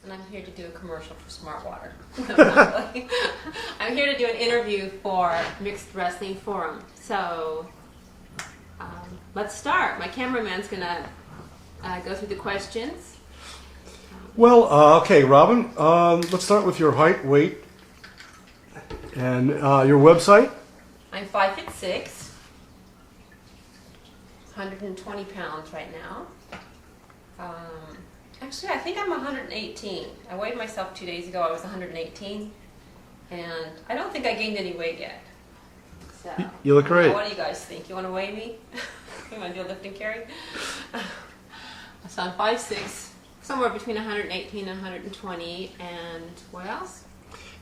and I'm here to do a commercial for Smart Water. No, not really. I'm here to do an interview for Mixed Wrestling Forum. So let's start. My cameraman's going to go through the questions. Well, okay, Robin, let's start with your height, weight, and your website. I'm 5'6", 120 pounds right now. Actually, I think I'm 118. I weighed myself 2 days ago. I was 118, and I don't think I gained any weight yet. So, you look great. What do you guys think? You want to weigh me? You want to do a lift and carry? So I'm 5'6", somewhere between 118 and 120, and what else?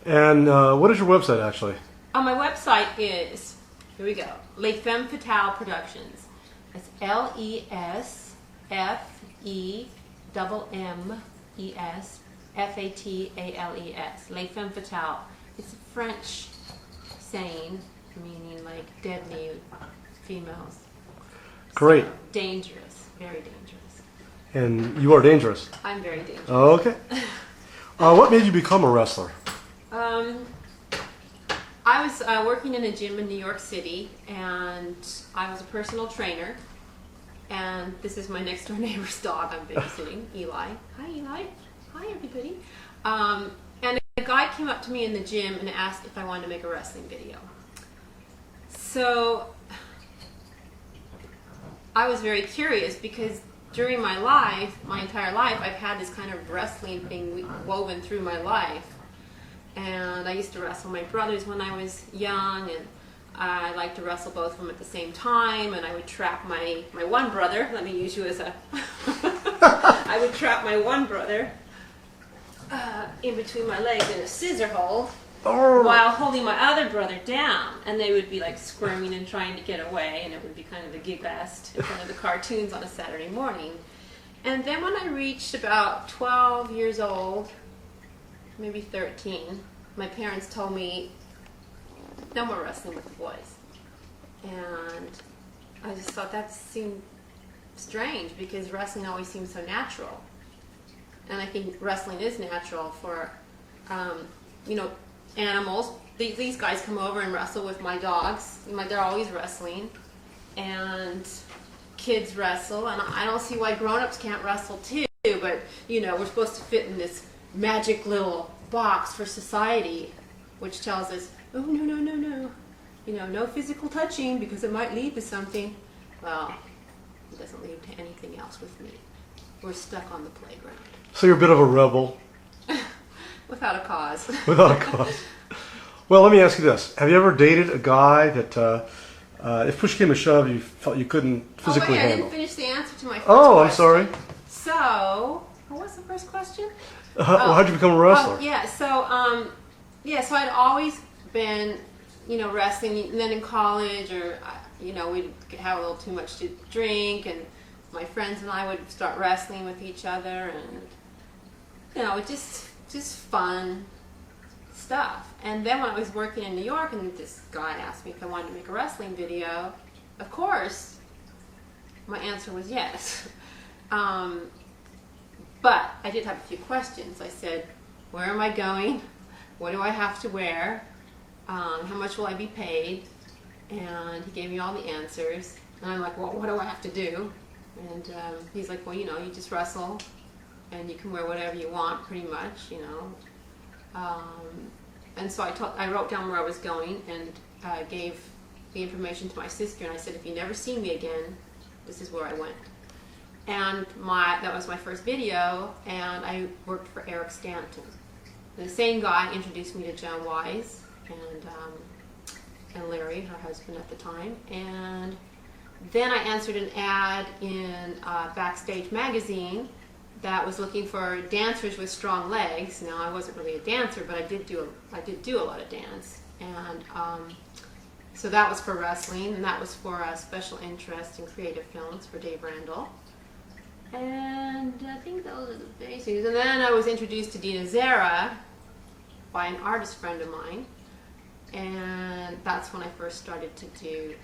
And what is your website, actually? My website is, here we go, Les Femmes Fatales Productions. It's LESFEMMESFATALES. Les Femmes Fatales. It's a French saying, meaning like deadly females. Great. So, dangerous, very dangerous. And you are dangerous. I'm very dangerous. Okay. What made you become a wrestler? I was working in a gym in New York City, and I was a personal trainer. And this is my next door neighbor's dog I'm babysitting, Eli. Hi, Eli. Hi, everybody. And a guy came up to me in the gym and asked if I wanted to make a wrestling video. So I was very curious because during my life, my entire life, I've had this kind of wrestling thing woven through my life. And I used to wrestle my brothers when I was young, and I liked to wrestle both of them at the same time, and I would trap my one brother, let me use you as a, I would trap my one brother in between my legs in a scissor hold while holding my other brother down, and they would be like squirming and trying to get away, and it would be kind of a gig fest in front of the cartoons on a Saturday morning. And then when I reached about 12 years old, maybe 13, my parents told me, no more wrestling with the boys. And I just thought that seemed strange because wrestling always seemed so natural. And I think wrestling is natural for, animals. These guys come over and wrestle with my dogs. They're always wrestling. And kids wrestle. And I don't see why grown-ups can't wrestle too. But, we're supposed to fit in this magic little box for society, which tells us, oh, no, no physical touching because it might lead to something. Well, it doesn't lead to anything else with me. We're stuck on the playground. So you're a bit of a rebel. Without a cause. Without a cause. Well, let me ask you this. Have you ever dated a guy that, if push came to shove, you felt you couldn't physically handle? I handle? didn't finish the answer to my first question. I'm sorry. So, what was the first question? How'd you become a wrestler? So I'd always been, wrestling, and then in college, or, we'd have a little too much to drink, and my friends and I would start wrestling with each other, and, just fun stuff. And then when I was working in New York, and this guy asked me if I wanted to make a wrestling video, of course, my answer was yes. But I did have a few questions. I said, where am I going? What do I have to wear? How much will I be paid? And he gave me all the answers. And I'm like, well, what do I have to do? And he's like, well, you just wrestle, and you can wear whatever you want, pretty much, And so I wrote down where I was going and gave the information to my sister. And I said, if you never see me again, this is where I went. And that was my first video, and I worked for Eric Stanton. The same guy introduced me to Joan Wise and Larry, her husband at the time. And then I answered an ad in Backstage magazine that was looking for dancers with strong legs. Now I wasn't really a dancer, but I did do a lot of dance. And so that was for wrestling, and that was for a special interest in creative films for Dave Randall. And I think those are the basics. And then I was introduced to Dina Zara by an artist friend of mine. And that's when I first started to do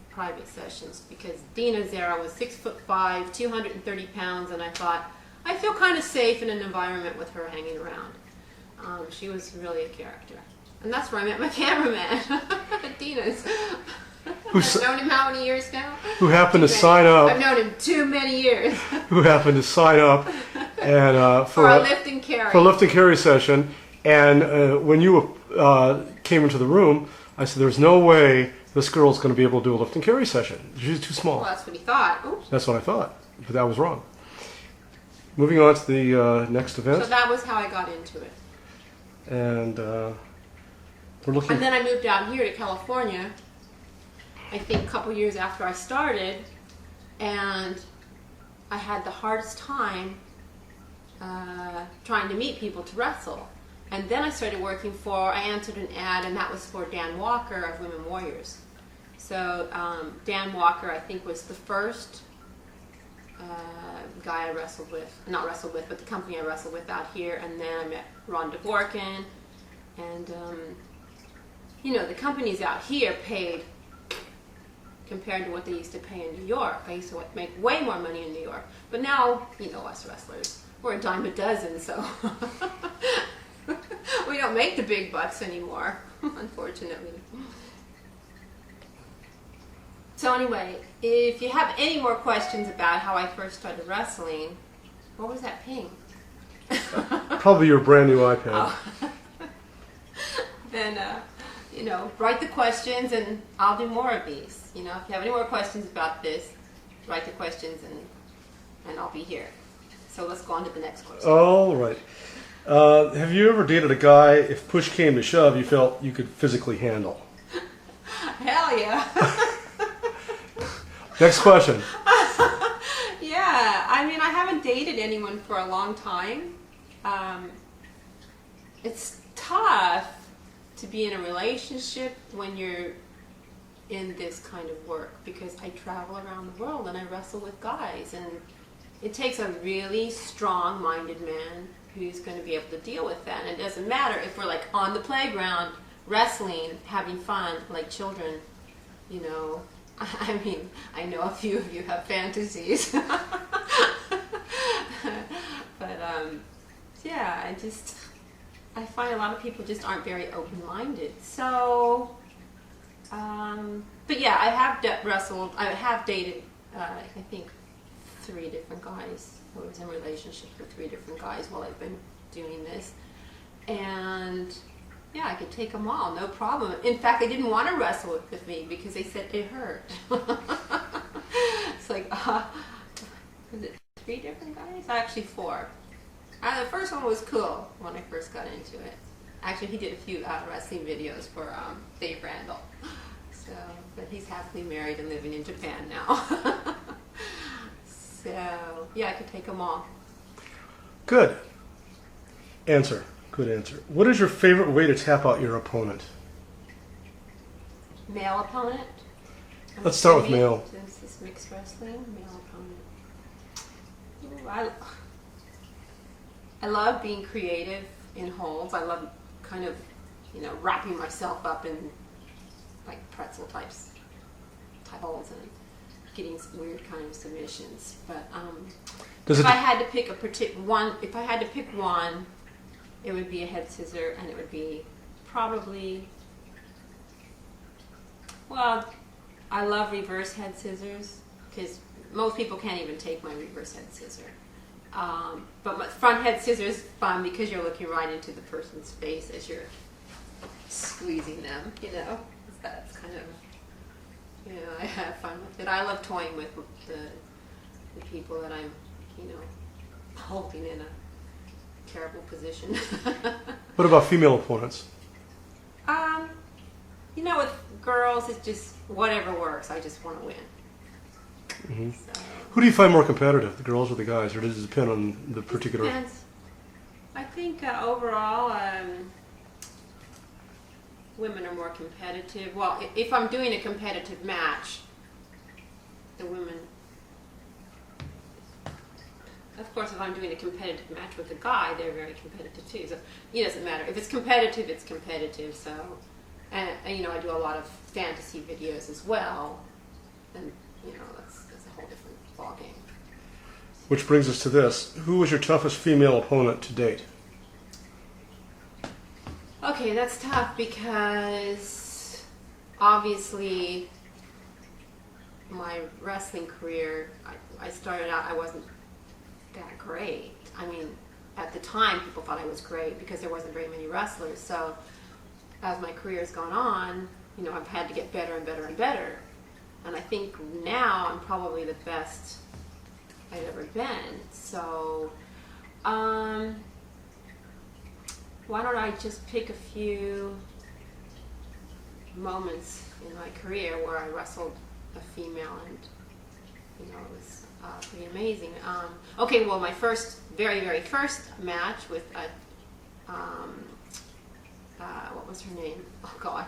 private sessions, because Dina Zara was 6'5", 230 pounds, and I thought, I feel kind of safe in an environment with her hanging around. She was really a character. And that's where I met my cameraman, Dina's. I've known him how many years now? Who happened to sign up. I've known him too many years. Who happened to sign up and for a lift and carry. For a lift and carry session. And when you came into the room, I said, there's no way this girl's going to be able to do a lift and carry session. She's too small. Well, that's what he thought. Oops. That's what I thought. But that was wrong. Moving on to the next event. So that was how I got into it. And we're looking... And then I moved out here to California, I think a couple years after I started, and I had the hardest time trying to meet people to wrestle. And then I started working I answered an ad, and that was for Dan Walker of Women Warriors. So Dan Walker, I think, was the first guy I wrestled with, not wrestled with, but the company I wrestled with out here. And then I met Ron Dvorkin, and the companies out here paid compared to what they used to pay in New York. I used to make way more money in New York, but now, us wrestlers, we're a dime a dozen, so we don't make the big bucks anymore, unfortunately. So anyway, if you have any more questions about how I first started wrestling, what was that ping? Probably your brand new iPad. Oh. Then, write the questions and I'll do more of these. If you have any more questions about this, write the questions and I'll be here. So let's go on to the next question. All right. Have you ever dated a guy, if push came to shove, you felt you could physically handle? Hell yeah. Next question. Yeah, I haven't dated anyone for a long time. It's tough to be in a relationship when you're in this kind of work, because I travel around the world and I wrestle with guys, and it takes a really strong-minded man who's going to be able to deal with that. And it doesn't matter if we're on the playground wrestling, having fun like children, I know a few of you have fantasies. But yeah, I find a lot of people just aren't very open-minded. So, but yeah, I have dated, I think, 3 different guys. I was in relationships with 3 different guys while I've been doing this. And yeah, I could take them all, no problem. In fact, they didn't want to wrestle with me because they said it hurt. It's like, was it 3 different guys? Actually 4. The first one was cool when I first got into it. Actually, he did a few wrestling videos for Dave Randall. So, but he's happily married and living in Japan now. So, yeah, I could take them all. Good answer. Good answer. What is your favorite way to tap out your opponent? Male opponent? Let's start with male. Since it's mixed wrestling, male opponent. Ooh, I love being creative in holds. I love kind of, wrapping myself up in like pretzel type holds and getting some weird kind of submissions. But if I had to pick one, it would be a head scissor, and it would be probably, well, I love reverse head scissors because most people can't even take my reverse head scissor. But my front head scissors is fun because you're looking right into the person's face as you're squeezing them, That's kind of, I have fun with it. I love toying with the people that I'm, holding in a terrible position. What about female opponents? With girls, it's just whatever works. I just want to win. Mm-hmm. So, who do you find more competitive, the girls or the guys, or does it depend on the particular? Depends. I think overall, women are more competitive. Well, if I'm doing a competitive match, the women. Of course, if I'm doing a competitive match with a guy, they're very competitive too. So it doesn't matter. If it's competitive, it's competitive. So, and I do a lot of fantasy videos as well, and that's a whole different ballgame. Which brings us to this. Who was your toughest female opponent to date? Okay, that's tough because obviously my wrestling career, I started out, I wasn't that great. I mean, at the time, people thought I was great because there wasn't very many wrestlers. So as my career has gone on, I've had to get better and better and better. And I think now I'm probably the best I've ever been. So, why don't I just pick a few moments in my career where I wrestled a female and, it was pretty amazing. Okay, well, my very, very first match with what was her name? Oh, God.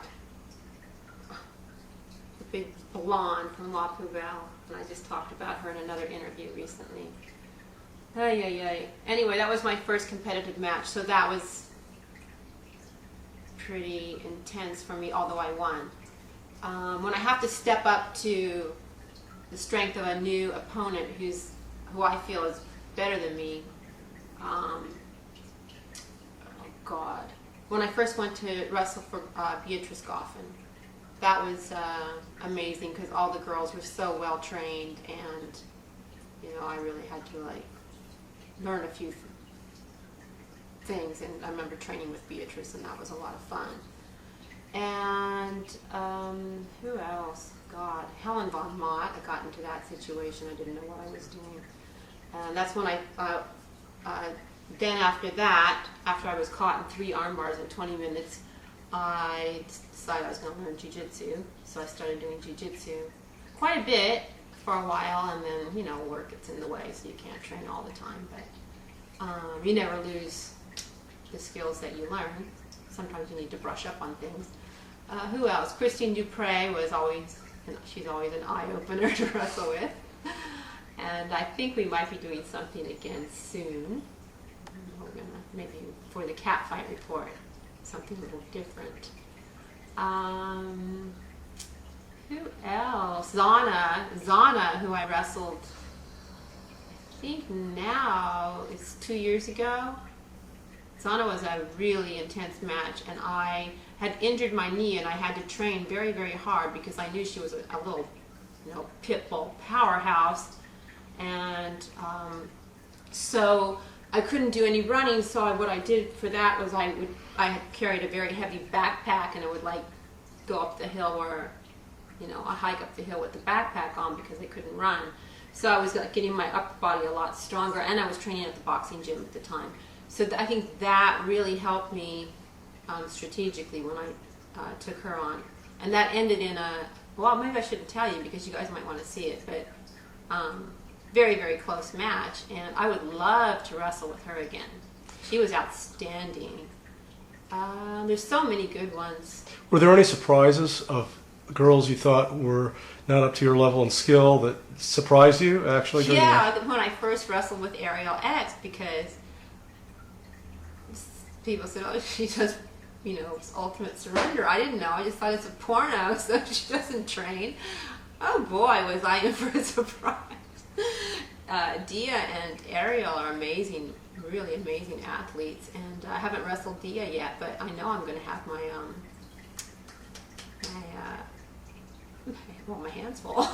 The big blonde from La Poubelle. And I just talked about her in another interview recently. Anyway, that was my first competitive match, so that was pretty intense for me, although I won. When I have to step up to the strength of a new opponent who I feel is better than me, oh God. When I first went to wrestle for Beatrice Goffin, that was amazing because all the girls were so well trained, and I really had to learn a few things, and I remember training with Beatrice, and that was a lot of fun. And who else? God, Helen Von Mott. I got into that situation. I didn't know what I was doing, and that's when then after that, after I was caught in 3 arm bars in 20 minutes, I decided I was going to learn jiu-jitsu. So I started doing jiu-jitsu quite a bit for a while, and then, work gets in the way, so you can't train all the time. But you never lose the skills that you learn. Sometimes you need to brush up on things. Who else? Christine Dupre was always, she's always an eye-opener to wrestle with. And I think we might be doing something again soon. We're going to, maybe for the cat fight report, something a little different. Who else? Zana, who I wrestled, I think now it's 2 years ago. Zana was a really intense match, and I had injured my knee, and I had to train very, very hard because I knew she was a little, pit bull powerhouse, and so I couldn't do any running. So what I did for that was I had carried a very heavy backpack, and I would go up the hill where, I hike up the hill with the backpack on because I couldn't run. So I was getting my upper body a lot stronger, and I was training at the boxing gym at the time. So I think that really helped me strategically when I took her on. And that ended in well, maybe I shouldn't tell you because you guys might want to see it, but very, very close match. And I would love to wrestle with her again. She was outstanding. There's so many good ones. Were there any surprises of girls you thought were not up to your level in skill that surprised you, actually? Yeah, when I first wrestled with Ariel X, because people said, oh, she does, ultimate surrender. I didn't know. I just thought it's a porno, so she doesn't train. Oh boy, was I in for a surprise. Dia and Ariel are amazing, really amazing athletes, and I haven't wrestled Dia yet, but I know I'm going to have my hands full.